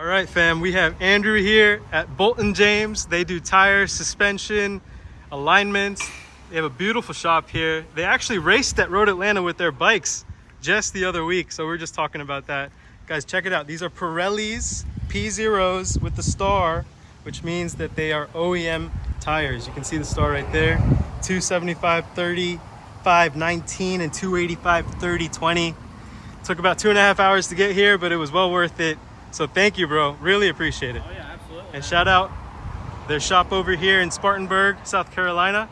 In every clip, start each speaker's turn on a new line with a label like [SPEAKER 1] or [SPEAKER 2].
[SPEAKER 1] All right, fam, we have Andrew here at Bolton James. They do tires, suspension, alignments. They have a beautiful shop here. They actually raced at Road Atlanta with their bikes just the other week, so we're just talking about that. Guys, check it out. These are Pirellis P0s with the star, which means that they are OEM tires. You can see the star right there. 275 30, 519, and 285 30 20. Took about 2.5 hours to get here, but it was well worth it. So thank you, bro. Really appreciate it.
[SPEAKER 2] Oh yeah, absolutely.
[SPEAKER 1] And shout out their shop over here in Spartanburg, South Carolina.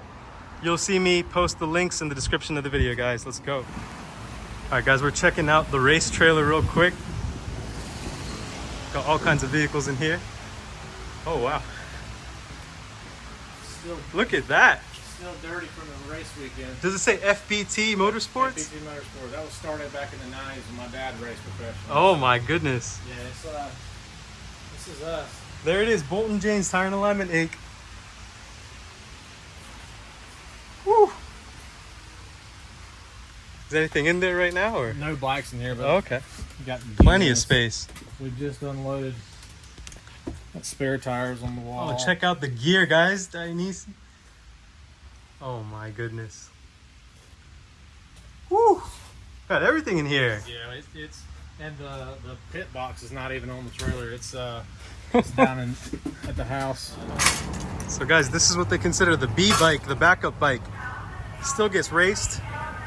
[SPEAKER 1] You'll see me post the links in the description of the video, guys. Let's go. All right, guys, we're checking out the race trailer real quick. Got all kinds of vehicles in here. Oh, wow. Look at that.
[SPEAKER 2] Still dirty from the race weekend.
[SPEAKER 1] Does it say FBT Motorsports?
[SPEAKER 2] FBT Motorsports. That was started back in the 90s when my dad raced professionally.
[SPEAKER 1] Oh my goodness.
[SPEAKER 2] Yeah, it's this is us.
[SPEAKER 1] There it is, Bolton James Tire and Alignment Inc. Woo. Is there anything in there right now, or?
[SPEAKER 2] No bikes in here, but
[SPEAKER 1] okay.
[SPEAKER 2] Got
[SPEAKER 1] Plenty of space.
[SPEAKER 2] We just unloaded spare tires on the wall.
[SPEAKER 1] Oh, check out the gear, guys. Denise. Oh my goodness. Woo! Got everything in here.
[SPEAKER 2] Yeah, it's and the pit box is not even on the trailer. It's down at the house.
[SPEAKER 1] So guys, this is what they consider the B bike, the backup bike. Still gets raced,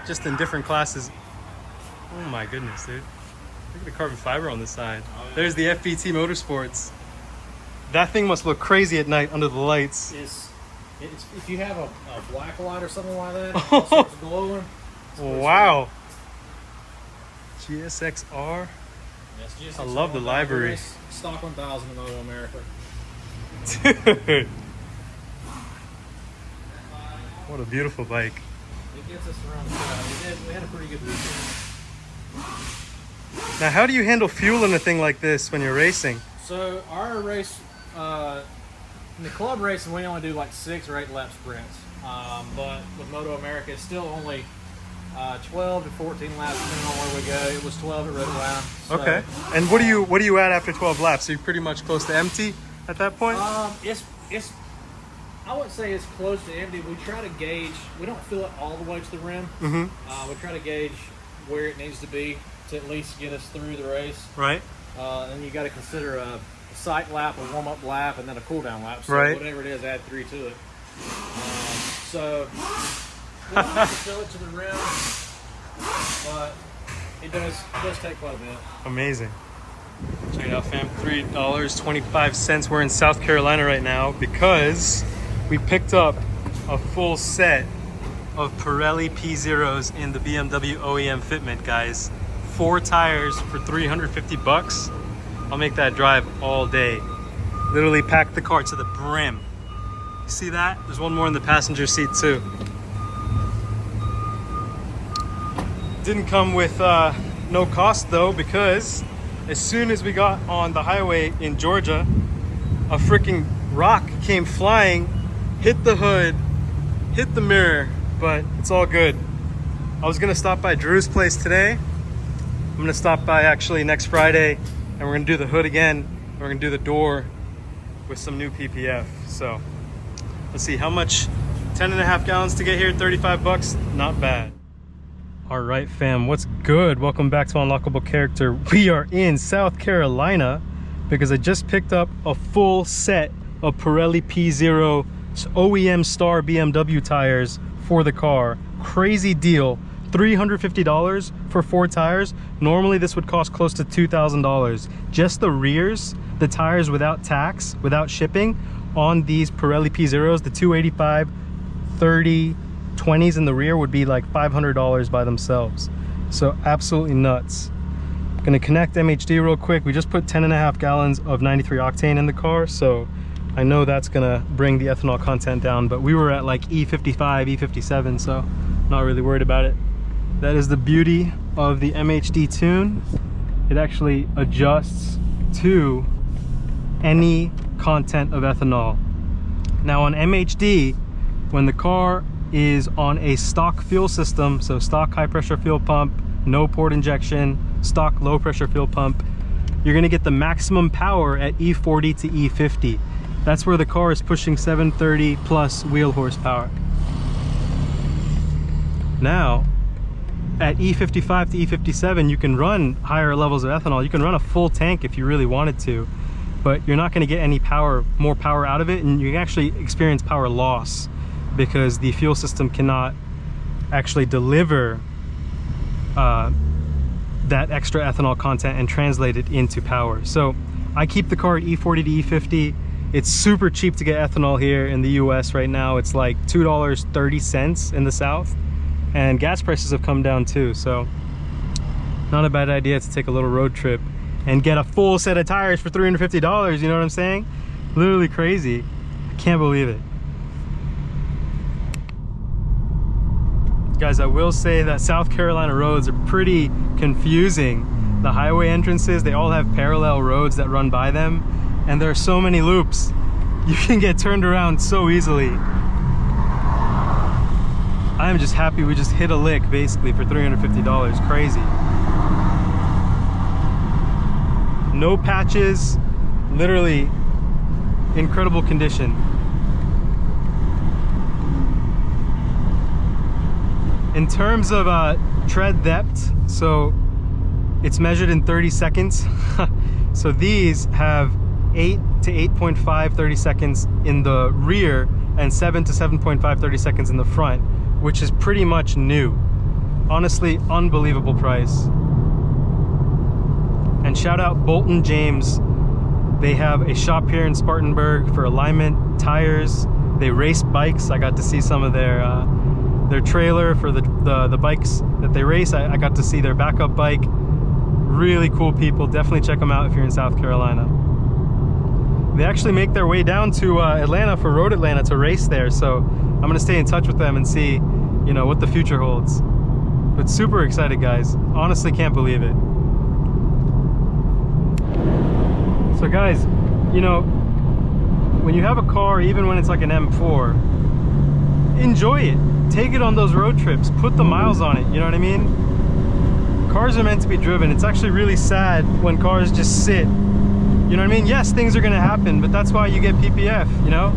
[SPEAKER 1] just in different classes. Oh my goodness, dude. Look at the carbon fiber on the side. Oh, yeah. There's the FBT Motorsports. That thing must look crazy at night under the lights.
[SPEAKER 2] It's if you have a black light or something like that, it starts glowing.
[SPEAKER 1] Wow. GSXR.
[SPEAKER 2] Yes, GSXR.
[SPEAKER 1] I love the livery.
[SPEAKER 2] Stock 1000 in Moto America.
[SPEAKER 1] Dude. What a beautiful bike.
[SPEAKER 2] It gets us around the side. We had a pretty good weekend.
[SPEAKER 1] Now, how do you handle fuel in a thing like this when you're racing?
[SPEAKER 2] So our race, in the club racing, we only do like 6 or 8 lap sprints. But with Moto America, it's still only 12 to 14 laps depending on where we go. It was 12 at Road Atlanta. So,
[SPEAKER 1] okay. And what do you add after 12 laps? Are you pretty much close to empty at that point?
[SPEAKER 2] It's I wouldn't say it's close to empty. We try to gauge. We don't fill it all the way to the rim.
[SPEAKER 1] Mm-hmm.
[SPEAKER 2] We try to gauge where it needs to be to at least get us through the race.
[SPEAKER 1] Right.
[SPEAKER 2] And you got to consider a sight lap, a warm-up lap, and then a cool-down lap. So
[SPEAKER 1] right.
[SPEAKER 2] Whatever it is, add 3 to it. So we don't have to fill it to the rim, but it does take quite a bit.
[SPEAKER 1] Amazing. Check it out, fam. $3.25. We're in South Carolina right now because we picked up a full set of Pirelli P0s in the BMW OEM fitment, guys. 4 tires for $350. I'll make that drive all day. Literally packed the car to the brim. You see that? There's one more in the passenger seat too. Didn't come with no cost though, because as soon as we got on the highway in Georgia, a freaking rock came flying, hit the hood, hit the mirror, but it's all good. I was gonna stop by Drew's place today. I'm gonna stop by actually next Friday, and we're gonna do the hood again. And we're gonna do the door with some new PPF. So let's see how much. 10.5 gallons to get here, $35, not bad. All right, fam, what's good? Welcome back to Unlockable Character. We are in South Carolina because I just picked up a full set of Pirelli P0 OEM Star BMW tires for the car. Crazy deal. $350 for 4 tires. Normally this would cost close to $2,000. Just the rears, the tires without tax, without shipping, on these Pirelli P0s, the 285 30 20s in the rear would be like $500 by themselves. So absolutely nuts. Gonna connect MHD real quick. We just put 10.5 gallons of 93 octane in the car, so I know that's gonna bring the ethanol content down, but we were at like E55, E57, so not really worried about it. That is the beauty of the MHD tune. It actually adjusts to any content of ethanol. Now on MHD, when the car is on a stock fuel system, so stock high pressure fuel pump, no port injection, stock low pressure fuel pump, you're gonna get the maximum power at E40 to E50. That's where the car is pushing 730 plus wheel horsepower. Now, at E55 to E57, you can run higher levels of ethanol. You can run a full tank if you really wanted to, but you're not gonna get any more power out of it, and you can actually experience power loss because the fuel system cannot actually deliver that extra ethanol content and translate it into power. So I keep the car at E40 to E50. It's super cheap to get ethanol here in the US right now. It's like $2.30 in the South, and gas prices have come down too. So not a bad idea to take a little road trip and get a full set of tires for $350. You know what I'm saying? Literally crazy. I can't believe it. Guys, I will say that South Carolina roads are pretty confusing. The highway entrances, they all have parallel roads that run by them, and there are so many loops. You can get turned around so easily. I am just happy we just hit a lick basically for $350. Crazy. No patches, literally incredible condition. In terms of tread depth, so it's measured in 30 seconds. So these have 8 to 8.5 30 seconds in the rear and 7 to 7.5 30 seconds in the front, which is pretty much new. Honestly, unbelievable price. And shout out Bolton James. They have a shop here in Spartanburg for alignment, tires. They race bikes. I got to see some of their trailer for the bikes that they race. I got to see their backup bike. Really cool people. Definitely check them out if you're in South Carolina. They actually make their way down to Atlanta for Road Atlanta to race there. So I'm gonna stay in touch with them and see, you know, what the future holds. But super excited, guys. Honestly, can't believe it. So guys, you know, when you have a car, even when it's like an M4, enjoy it. Take it on those road trips. Put the miles on it, you know what I mean? Cars are meant to be driven. It's actually really sad when cars just sit. You know what I mean? Yes, things are gonna happen, but that's why you get PPF, you know?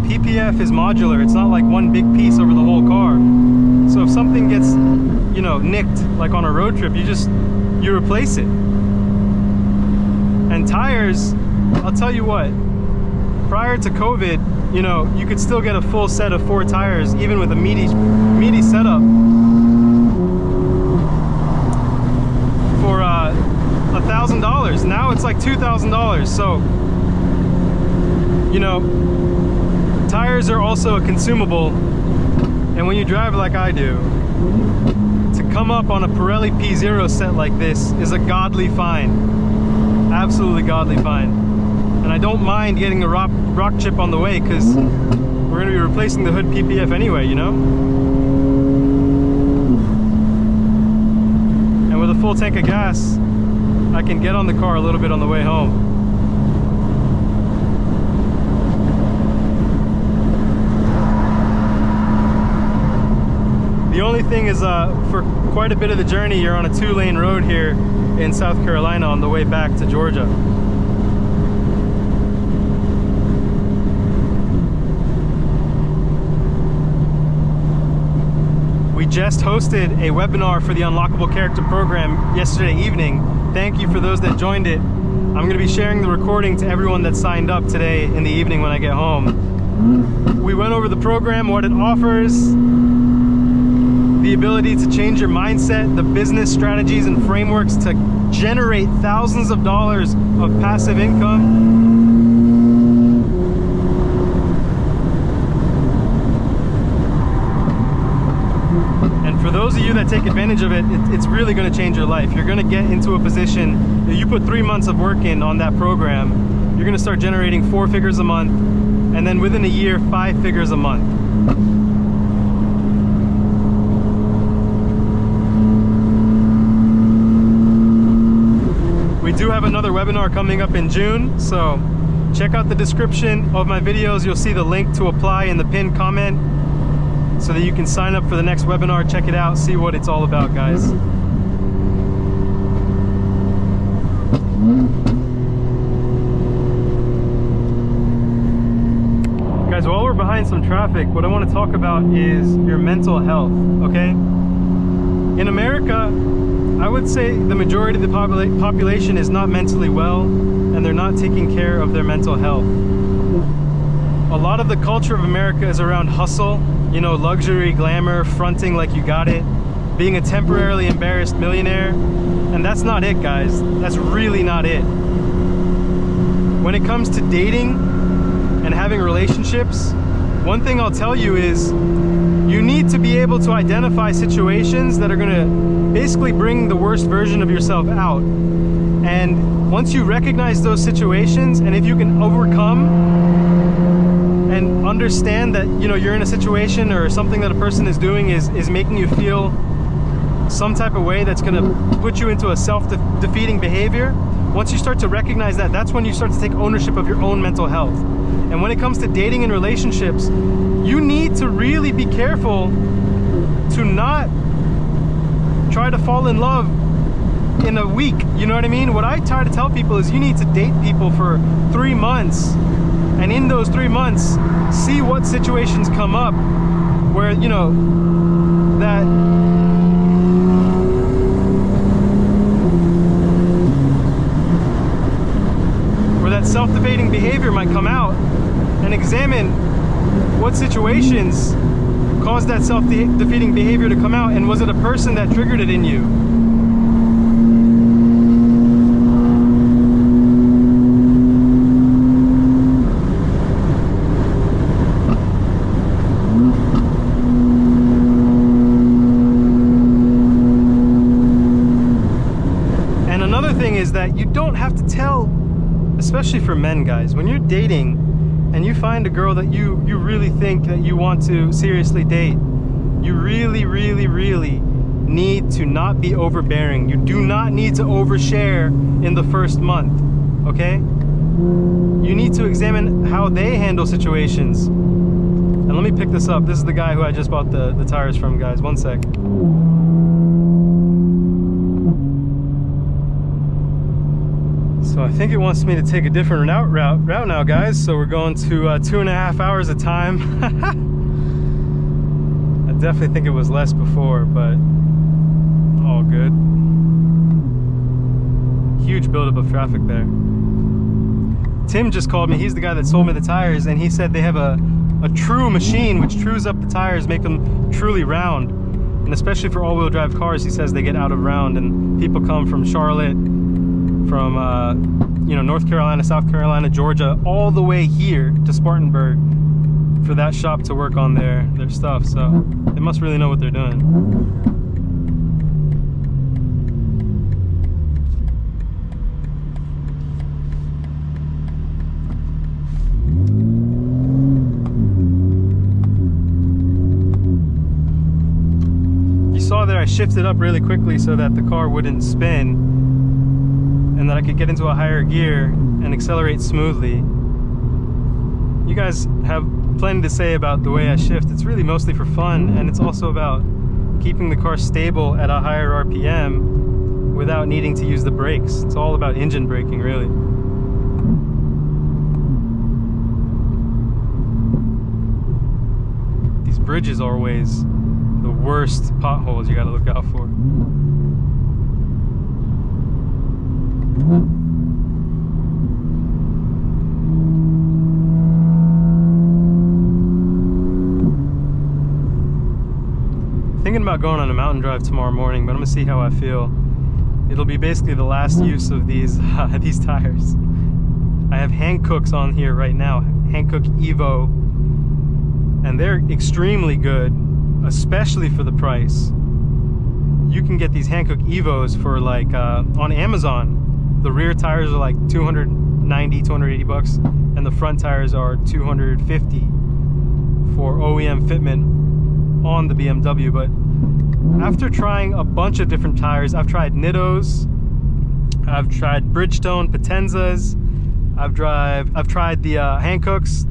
[SPEAKER 1] PPF is modular. It's not like one big piece over the whole car. So if something gets, you know, nicked, like on a road trip, you replace it. And tires, I'll tell you what, prior to COVID, you know, you could still get a full set of 4 tires, even with a meaty setup, for $1,000. Now it's like $2,000. So, you know, tires are also a consumable, and when you drive like I do, to come up on a Pirelli P0 set like this is a godly find. Absolutely godly find. And I don't mind getting a rock chip on the way, because we're going to be replacing the hood PPF anyway, you know? And with a full tank of gas, I can get on the car a little bit on the way home. The only thing is, for quite a bit of the journey, you're on a 2-lane road here in South Carolina on the way back to Georgia. We just hosted a webinar for the Unlockable Character program yesterday evening. Thank you for those that joined it. I'm going to be sharing the recording to everyone that signed up today in the evening when I get home. We went over the program, what it offers, the ability to change your mindset, the business strategies and frameworks to generate thousands of dollars of passive income. And for those of you that take advantage of it, it's really going to change your life. You're going to get into a position, you put 3 months of work in on that program, you're going to start generating 4 figures a month, and then within a year, 5 figures a month. We do have another webinar coming up in June, so check out the description of my videos. You'll see the link to apply in the pinned comment. so that you can sign up for the next webinar, check it out, see what it's all about, guys. Guys, while we're behind some traffic, what I want to talk about is your mental health, okay? In America, I would say the majority of the population is not mentally well, and they're not taking care of their mental health. A lot of the culture of America is around hustle, you know, luxury, glamour, fronting like you got it, being a temporarily embarrassed millionaire, and that's not it, guys. That's really not it. When it comes to dating and having relationships, one thing I'll tell you is you need to be able to identify situations that are gonna basically bring the worst version of yourself out. And once you recognize those situations, and if you can overcome and understand that, you know, you're in a situation or something that a person is doing is making you feel some type of way that's gonna put you into a self-defeating behavior, once you start to recognize that, that's when you start to take ownership of your own mental health. And when it comes to dating and relationships, you need to really be careful to not try to fall in love in a week. You know what I mean? What I try to tell people is you need to date people for 3 months. And in those 3 months, see what situations come up where, you know, that self-defeating behavior might come out, and examine what situations caused that self-defeating behavior to come out, and was it a person that triggered it in you? And another thing is that you don't have to tell, especially for men, guys, when you're dating and you find a girl that you really think that you want to seriously date, you really need to not be overbearing. You do not need to overshare in the first month, okay? You need to examine how they handle situations. And let me pick this up. This is the guy who I just bought the tires from, guys. One sec. So I think it wants me to take a different route now, guys. So we're going to 2.5 hours of time. I definitely think it was less before, but all good. Huge buildup of traffic there. Tim just called me. He's the guy that sold me the tires, and he said they have a true machine which trues up the tires, make them truly round. And especially for all-wheel drive cars, he says they get out of round, and people come from Charlotte, from you know, North Carolina, South Carolina, Georgia, all the way here to Spartanburg for that shop to work on their stuff. So they must really know what they're doing. You saw there I shifted up really quickly so that the car wouldn't spin, and that I could get into a higher gear and accelerate smoothly. You guys have plenty to say about the way I shift. It's really mostly for fun, and it's also about keeping the car stable at a higher RPM without needing to use the brakes. It's all about engine braking, really. These bridges are always the worst potholes you gotta look out for. Thinking about going on a mountain drive tomorrow morning, but I'm gonna see how I feel. It'll be basically the last use of these these tires. I have Hankooks on here right now, Hankook Evo, and they're extremely good, especially for the price. You can get these Hankook Evos for like on Amazon. The rear tires are like 290, 280 bucks, and the front tires are 250 for OEM fitment on the BMW. But after trying a bunch of different tires, I've tried Nittos, I've tried Bridgestone Potenzas, I've tried the Hankooks,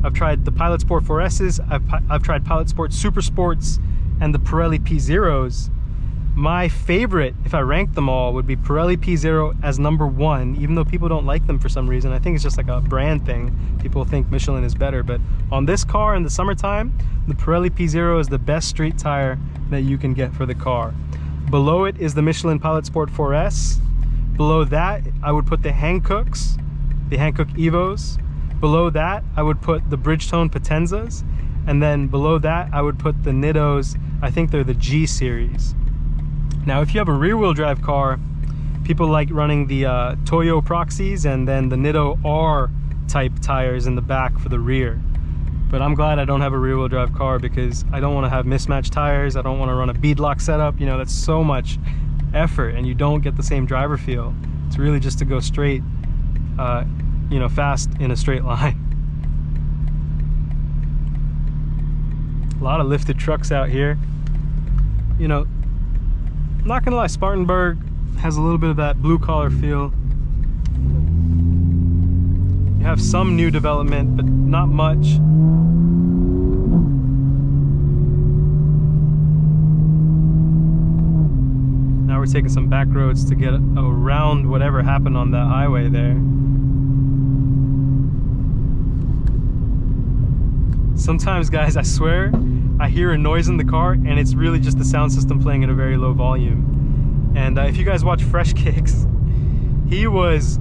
[SPEAKER 1] I've tried the Pilot Sport 4S's, I've tried Pilot Sport Super Sports and the Pirelli P0s. My favorite, if I ranked them all, would be Pirelli P0 as #1, even though people don't like them for some reason. I think it's just like a brand thing. People think Michelin is better, but on this car in the summertime, the Pirelli P0 is the best street tire that you can get for the car. Below it is the Michelin Pilot Sport 4S. Below that, I would put the Hankooks, the Hankook Evos. Below that, I would put the Bridgestone Potenzas. And then below that, I would put the Nittos. I think they're the G series. Now, if you have a rear-wheel drive car, people like running the Toyo Proxies and then the Nitto R type tires in the back for the rear. But I'm glad I don't have a rear-wheel drive car because I don't want to have mismatched tires. I don't want to run a beadlock setup. You know, that's so much effort and you don't get the same driver feel. It's really just to go straight, you know, fast in a straight line. A lot of lifted trucks out here. You know, not gonna lie, Spartanburg has a little bit of that blue collar feel. You have some new development, but not much. Now we're taking some back roads to get around whatever happened on that highway there. Sometimes, guys, I swear, I hear a noise in the car and it's really just the sound system playing at a very low volume. And if you guys watch Fresh Kicks, he's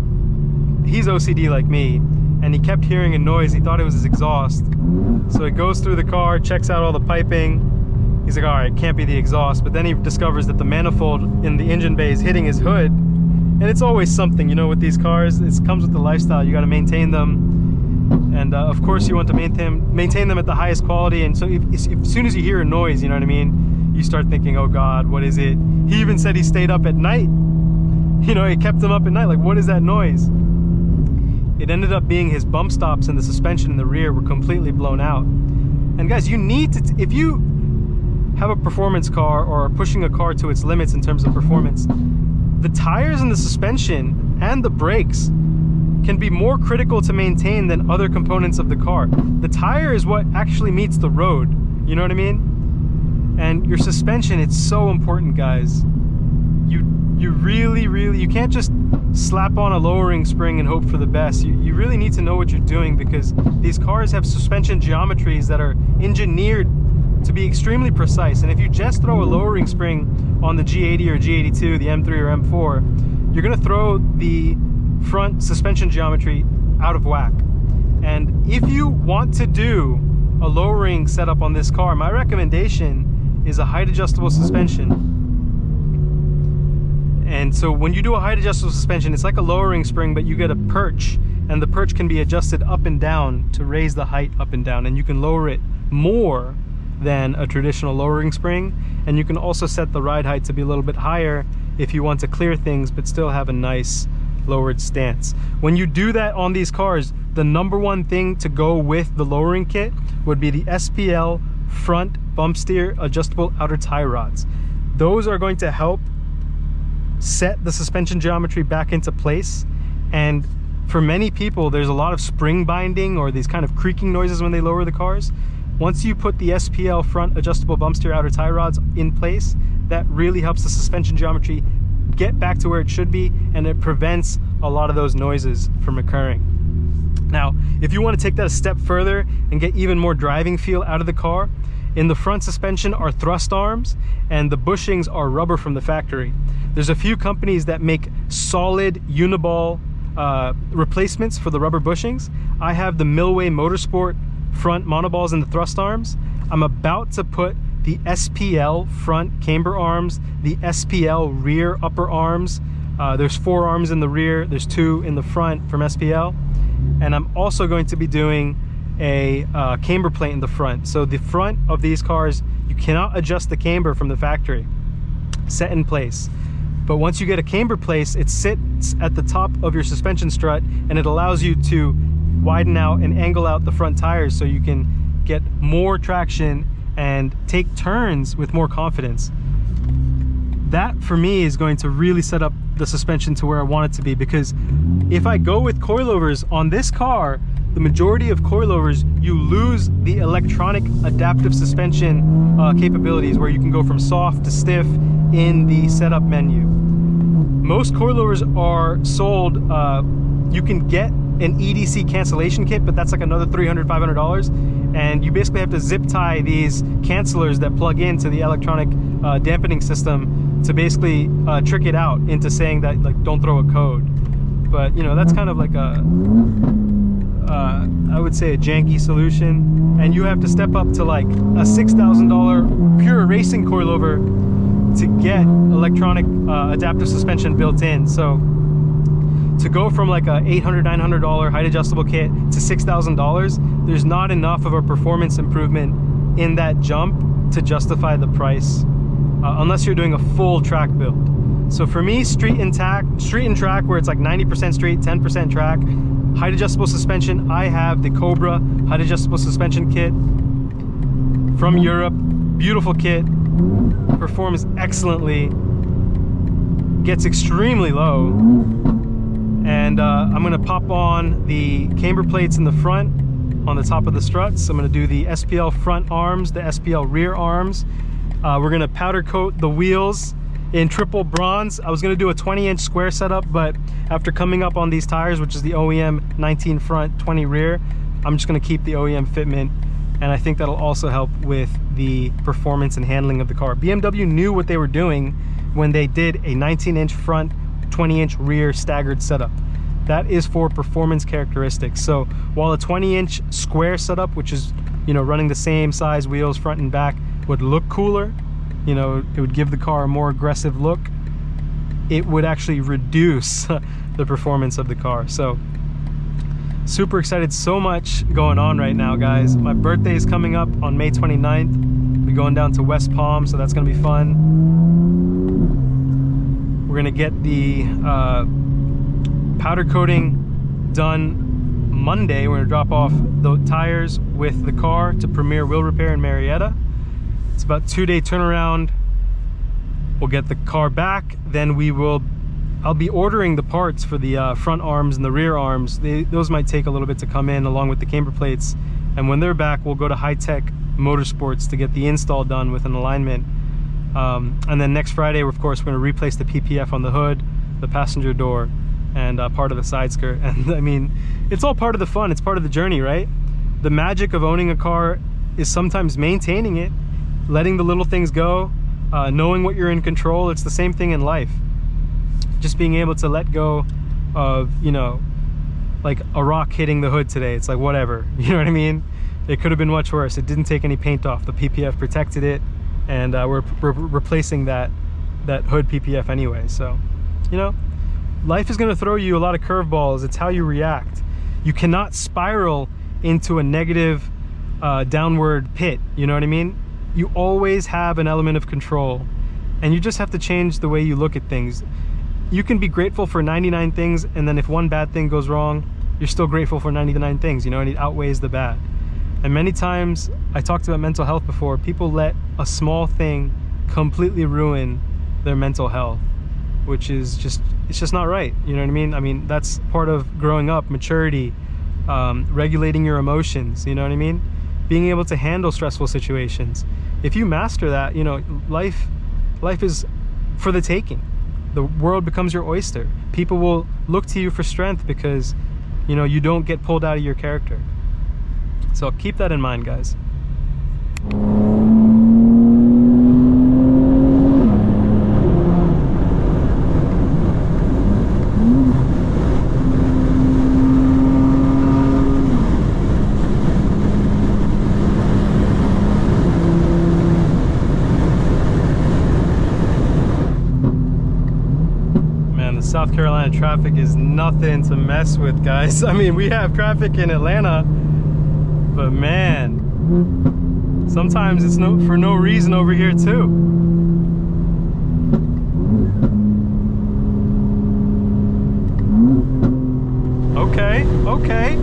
[SPEAKER 1] OCD like me, and he kept hearing a noise. He thought it was his exhaust. So he goes through the car, checks out all the piping. He's like, all right, can't be the exhaust. But then he discovers that the manifold in the engine bay is hitting his hood. And it's always something, you know, with these cars. It comes with the lifestyle. You got to maintain them. And of course you want to maintain them at the highest quality. And so as soon as you hear a noise, you know what I mean, you start thinking, oh God, what is it? He even said he stayed up at night. You know, he kept him up at night, like, what is that noise? It ended up being his bump stops and the suspension in the rear were completely blown out. And guys, you need to, if you have a performance car or are pushing a car to its limits in terms of performance, the tires and the suspension and the brakes can be more critical to maintain than other components of the car. The tire is what actually meets the road, you know what I mean? And your suspension, it's so important, guys. You really, you can't just slap on a lowering spring and hope for the best. You really need to know what you're doing because these cars have suspension geometries that are engineered to be extremely precise. And if you just throw a lowering spring on the G80 or G82, the M3 or M4, you're gonna throw the front suspension geometry out of whack. And if you want to do a lowering setup on this car, my recommendation is a height adjustable suspension. And so when you do a height adjustable suspension, it's like a lowering spring, but you get a perch, and the perch can be adjusted up and down to raise the height up and down, and you can lower it more than a traditional lowering spring. And you can also set the ride height to be a little bit higher if you want to clear things but still have a nice lowered stance. When you do that on these cars, the #1 thing to go with the lowering kit would be the SPL front bump steer adjustable outer tie rods. Those are going to help set the suspension geometry back into place. And for many people, there's a lot of spring binding or these kind of creaking noises when they lower the cars. Once you put the SPL front adjustable bump steer outer tie rods in place, that really helps the suspension geometry get back to where it should be, and it prevents a lot of those noises from occurring. Now, if you want to take that a step further and get even more driving feel out of the car, in the front suspension are thrust arms and the bushings are rubber from the factory. There's a few companies that make solid uniball replacements for the rubber bushings. I have the Milway Motorsport front monoballs and the thrust arms. I'm about to put the SPL front camber arms, the SPL rear upper arms. There's 4 arms in the rear, there's 2 in the front from SPL. And I'm also going to be doing a camber plate in the front. So the front of these cars, you cannot adjust the camber from the factory, set in place. But once you get a camber place, it sits at the top of your suspension strut and it allows you to widen out and angle out the front tires so you can get more traction and take turns with more confidence. That for me is going to really set up the suspension to where I want it to be, because if I go with coilovers on this car, the majority of coilovers, you lose the electronic adaptive suspension capabilities, where you can go from soft to stiff in the setup menu. Most coilovers are sold, you can get an EDC cancellation kit, but that's like another $300, $500, and you basically have to zip tie these cancelers that plug into the electronic dampening system to basically trick it out into saying that, like, don't throw a code. But you know, that's kind of like a I would say a janky solution, and you have to step up to like a $6,000 pure racing coilover to get electronic adaptive suspension built in. So to go from like a $800, $900 height adjustable kit to $6,000, there's not enough of a performance improvement in that jump to justify the price, unless you're doing a full track build. So for me, street and track, where it's like 90% street, 10% track, height adjustable suspension, I have the Cobra height adjustable suspension kit from Europe. Beautiful kit, performs excellently, gets extremely low. And I'm gonna pop on the camber plates in the front on the top of the struts. I'm gonna do the SPL front arms, the SPL rear arms. We're gonna powder coat the wheels in triple bronze. I was gonna do a 20-inch square setup, but after coming up on these tires, which is the OEM 19 front, 20 rear, I'm just gonna keep the OEM fitment, and I think that'll also help with the performance and handling of the car. BMW knew what they were doing when they did a 19-inch front, 20-inch rear staggered setup. That is for performance characteristics. So while a 20-inch square setup, which is, you know, running the same size wheels front and back, would look cooler, you know, it would give the car a more aggressive look, it would actually reduce the performance of the car. So super excited, so much going on right now, guys. My birthday is coming up on May 29th. We're going down to West Palm, so that's gonna be fun. We're gonna get the powder coating done Monday. We're gonna drop off the tires with the car to Premier Wheel Repair in Marietta. It's about 2-day turnaround. We'll get the car back, then I'll be ordering the parts for the front arms and the rear arms. Those might take a little bit to come in, along with the camber plates. And when they're back, we'll go to High Tech Motorsports to get the install done with an alignment. And then next Friday, of course, we're gonna replace the PPF on the hood, the passenger door, and part of the side skirt. And I mean, it's all part of the fun. It's part of the journey, right? The magic of owning a car is sometimes maintaining it, letting the little things go, knowing what you're in control. It's the same thing in life. Just being able to let go of, you know, like a rock hitting the hood today. It's like, whatever, you know what I mean? It could have been much worse. It didn't take any paint off. The PPF protected it, and we're replacing that hood PPF anyway. So, you know, life is gonna throw you a lot of curveballs. It's how you react. You cannot spiral into a negative downward pit, you know what I mean? You always have an element of control, and you just have to change the way you look at things. You can be grateful for 99 things, and then if one bad thing goes wrong, you're still grateful for 99 things, you know, and it outweighs the bad. And many times, I talked about mental health before, people let a small thing completely ruin their mental health, which is just, it's just not right, you know what I mean? I mean, that's part of growing up, maturity, regulating your emotions, you know what I mean? Being able to handle stressful situations. If you master that, you know, life is for the taking. The world becomes your oyster. People will look to you for strength because, you know, you don't get pulled out of your character. So keep that in mind, guys. South Carolina traffic is nothing to mess with, guys. I mean, we have traffic in Atlanta, but man, sometimes it's for no reason over here too. Okay, okay.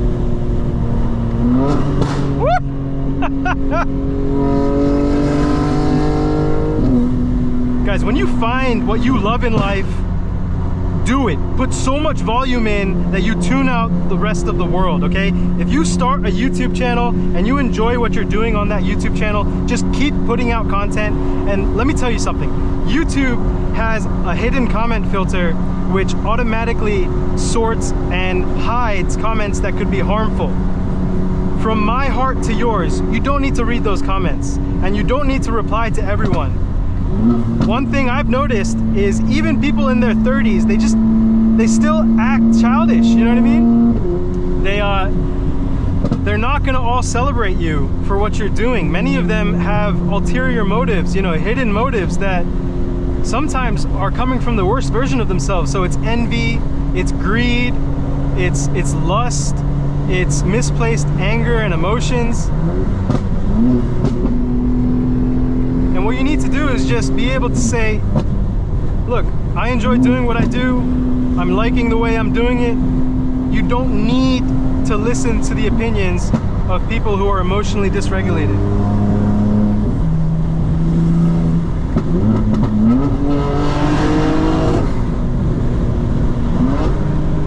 [SPEAKER 1] Guys, when you find what you love in life, do it. Put so much volume in that you tune out the rest of the world, okay? If you start a YouTube channel and you enjoy what you're doing on that YouTube channel, just keep putting out content. And let me tell you something, YouTube has a hidden comment filter which automatically sorts and hides comments that could be harmful. From my heart to yours, you don't need to read those comments and you don't need to reply to everyone. One thing I've noticed is even people in their 30s, they still act childish, you know what I mean? They're not gonna all celebrate you for what you're doing. Many of them have ulterior motives, you know, hidden motives that sometimes are coming from the worst version of themselves. So it's envy, it's greed, it's lust, it's misplaced anger and emotions. And what you need to do is just be able to say, look, I enjoy doing what I do. I'm liking the way I'm doing it. You don't need to listen to the opinions of people who are emotionally dysregulated.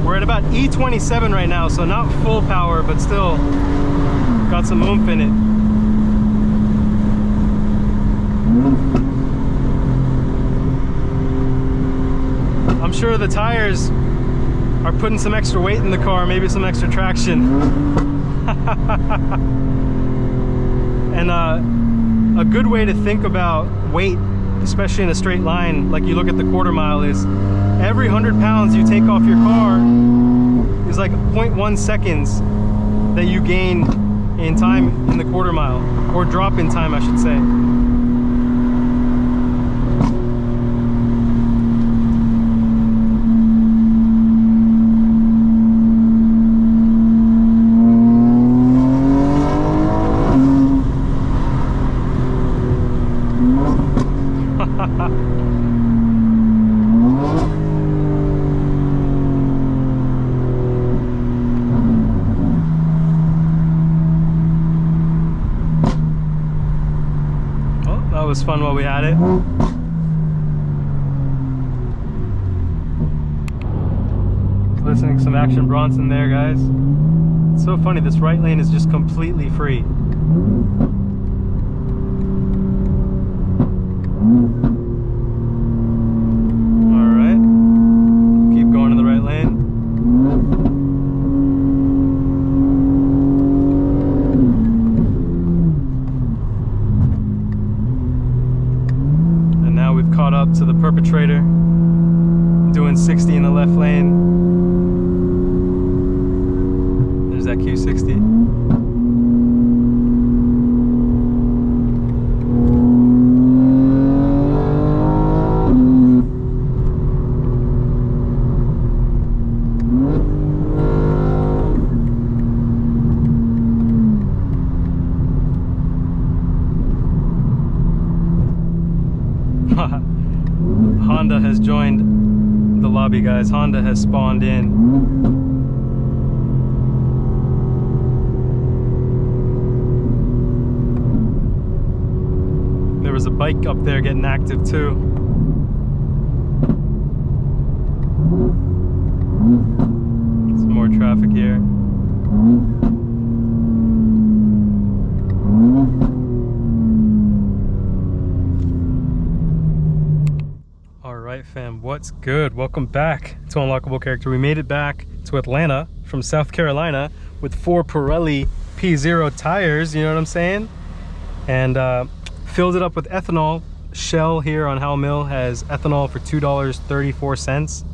[SPEAKER 1] We're at about E27 right now, so not full power, but still got some oomph in it. I'm sure the tires are putting some extra weight in the car, maybe some extra traction. And a good way to think about weight, especially in a straight line, like you look at the quarter mile, is every 100 pounds you take off your car is like 0.1 seconds that you gain in time in the quarter mile, or drop in time, I should say. That was fun while we had it. Listening to some Action Bronson there, guys. It's so funny, this right lane is just completely free. Alright. Keep going in the right lane. We've caught up to the perpetrator, doing 60 in the left lane. There's that Q60. Honda has joined the lobby, guys. Honda has spawned in. There was a bike up there getting active too. Some more traffic here. Alright fam, what's good? Welcome back to Unlockable Character. We made it back to Atlanta from South Carolina with 4 Pirelli P0 tires, you know what I'm saying? And filled it up with ethanol. Shell here on Howell Mill has ethanol for $2.34,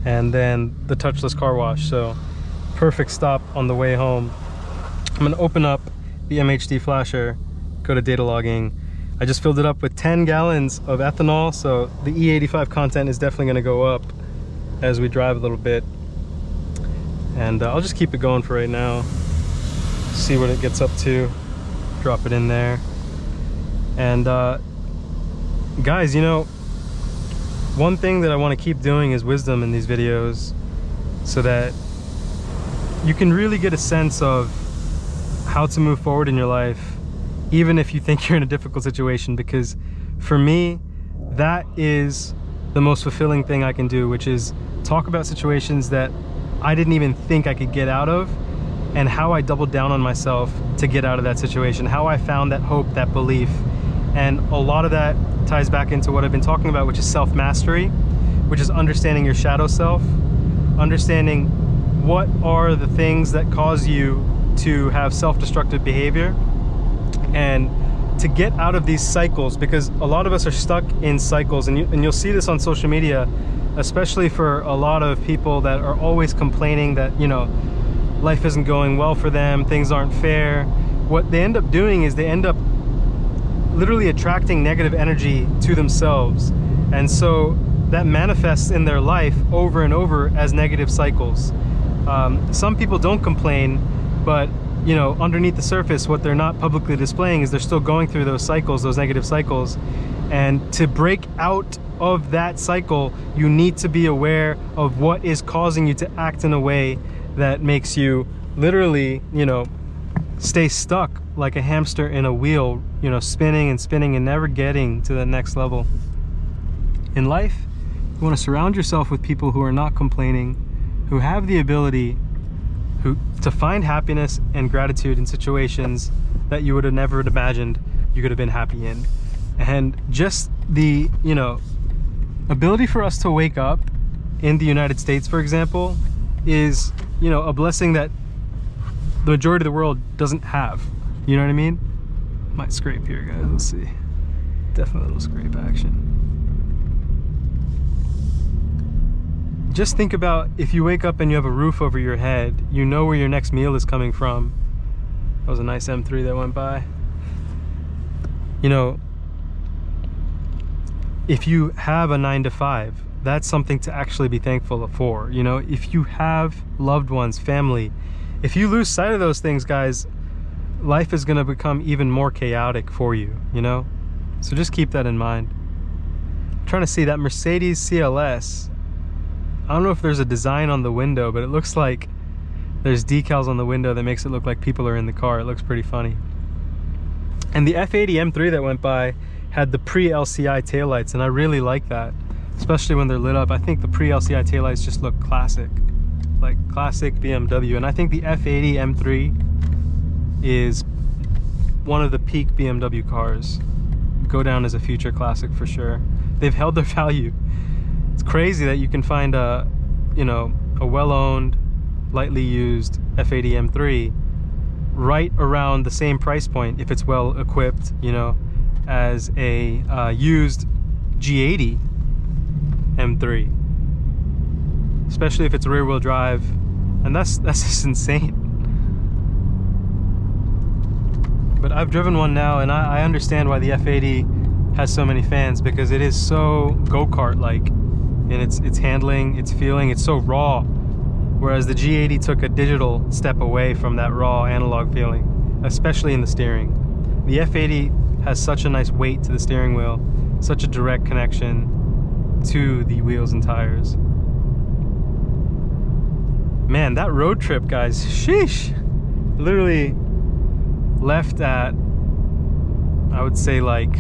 [SPEAKER 1] and then the touchless car wash. So perfect stop on the way home. I'm gonna open up the MHD flasher, go to data logging. I just filled it up with 10 gallons of ethanol, so the E85 content is definitely going to go up as we drive a little bit. And I'll just keep it going for right now, see what it gets up to, drop it in there. And guys, you know, one thing that I want to keep doing is wisdom in these videos, so that you can really get a sense of how to move forward in your life, even if you think you're in a difficult situation. Because for me, that is the most fulfilling thing I can do, which is talk about situations that I didn't even think I could get out of, and how I doubled down on myself to get out of that situation, how I found that hope, that belief. And a lot of that ties back into what I've been talking about, which is self-mastery, which is understanding your shadow self, understanding what are the things that cause you to have self-destructive behavior, and to get out of these cycles, because a lot of us are stuck in cycles, and you'll see this on social media, especially for a lot of people that are always complaining that, you know, life isn't going well for them, things aren't fair. What they end up doing is they end up literally attracting negative energy to themselves, and so that manifests in their life over and over as negative cycles. Some people don't complain, but you know, underneath the surface, what they're not publicly displaying is they're still going through those cycles, those negative cycles. And to break out of that cycle, you need to be aware of what is causing you to act in a way that makes you literally, you know, stay stuck like a hamster in a wheel, you know, spinning and spinning and never getting to the next level. In life, you want to surround yourself with people who are not complaining, who have the ability to find happiness and gratitude in situations that you would have never imagined you could have been happy in. And just the, you know, ability for us to wake up in the United States, for example, is, you know, a blessing that the majority of the world doesn't have. You know what I mean? Might scrape here, guys. Let's see. Definitely a little scrape action. Just think about if you wake up and you have a roof over your head, you know where your next meal is coming from. That was a nice M3 that went by. You know, if you have a 9-to-5, that's something to actually be thankful for. You know, if you have loved ones, family, if you lose sight of those things, guys, life is going to become even more chaotic for you, you know? So just keep that in mind. I'm trying to see that Mercedes CLS. I don't know if there's a design on the window, but it looks like there's decals on the window that makes it look like people are in the car. It looks pretty funny. And the F80 M3 that went by had the pre-LCI taillights, and I really like that, especially when they're lit up. I think the pre-LCI taillights just look classic, like classic BMW. And I think the F80 M3 is one of the peak BMW cars. Go down as a future classic for sure. They've held their value. It's crazy that you can find a, you know, a well-owned, lightly used F80 M3 right around the same price point, if it's well equipped, you know, as a used G80 M3, especially if it's rear-wheel drive, and that's just insane. But I've driven one now, and I understand why the F80 has so many fans, because it is so go-kart like in its handling, its feeling. It's so raw, whereas the G80 took a digital step away from that raw analog feeling, especially in the steering. The F80 has such a nice weight to the steering wheel, such a direct connection to the wheels and tires. Man, that road trip, guys, sheesh. Literally left at, I would say, like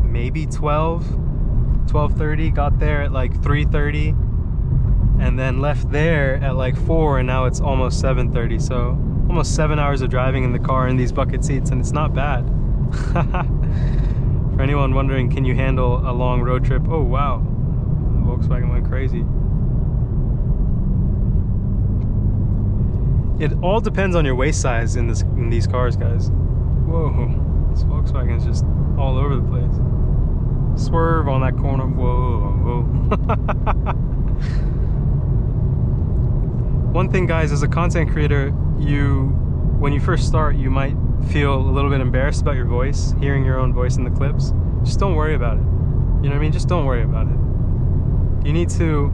[SPEAKER 1] maybe 12:30, got there at like 3:30, and then left there at like 4, and now it's almost 7:30, so almost 7 hours of driving in the car in these bucket seats, and it's not bad. For anyone wondering, can you handle a long road trip? Oh wow, the Volkswagen went crazy. It all depends on your waist size in these cars, guys. Whoa, this Volkswagen is just all over the place. Swerve on that corner. Whoa. One thing, guys, as a content creator, when you first start, you might feel a little bit embarrassed about your voice, hearing your own voice in the clips. Just don't worry about it. You know what I mean? Just don't worry about it. You need to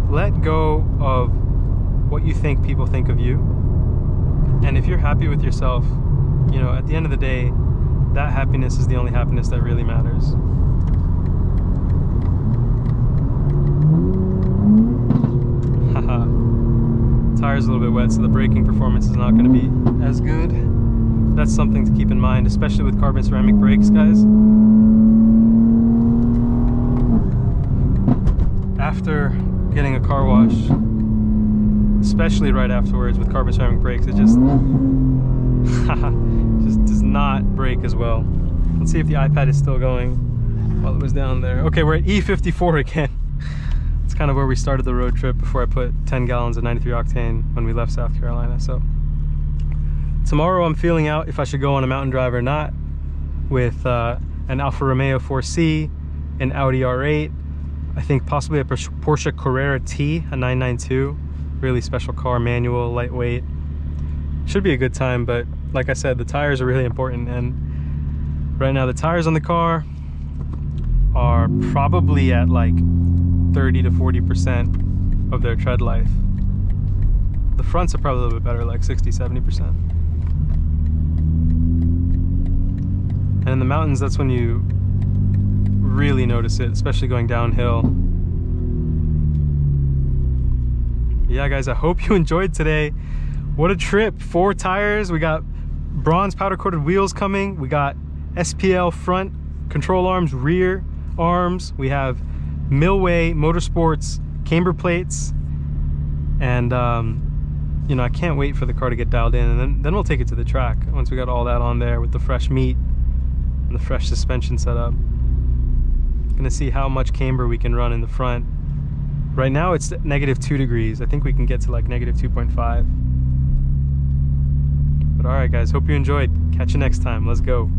[SPEAKER 1] let go of what you think people think of you. And if you're happy with yourself, you know, at the end of the day, that happiness is the only happiness that really matters. Haha. Tire's a little bit wet, so the braking performance is not going to be as good. That's something to keep in mind, especially with carbon ceramic brakes, guys. after getting a car wash, especially right afterwards with carbon ceramic brakes, it just just does not brake as well. Let's see if the iPad is still going while it was down there. Okay, we're at E54 again. It's kind of where we started the road trip before I put 10 gallons of 93 octane when we left South Carolina. So tomorrow I'm feeling out if I should go on a mountain drive or not with an Alfa Romeo 4C, an Audi R8, I think possibly a Porsche Carrera T, a 992, really special car, manual, lightweight. Should be a good time, but like I said, the tires are really important, and right now the tires on the car are probably at like 30 to 40% of their tread life. The fronts are probably a little bit better, like 60, 70%. And in the mountains, that's when you really notice it, especially going downhill. Yeah, guys, I hope you enjoyed today. What a trip. 4 tires. We got bronze powder coated wheels coming. We got SPL front control arms, rear arms. We have Milway Motorsports camber plates. And, you know, I can't wait for the car to get dialed in. And then we'll take it to the track once we got all that on there with the fresh meat and the fresh suspension setup. Gonna see how much camber we can run in the front. Right now it's -2 degrees. I think we can get to like -2.5. But all right, guys, hope you enjoyed. Catch you next time. Let's go.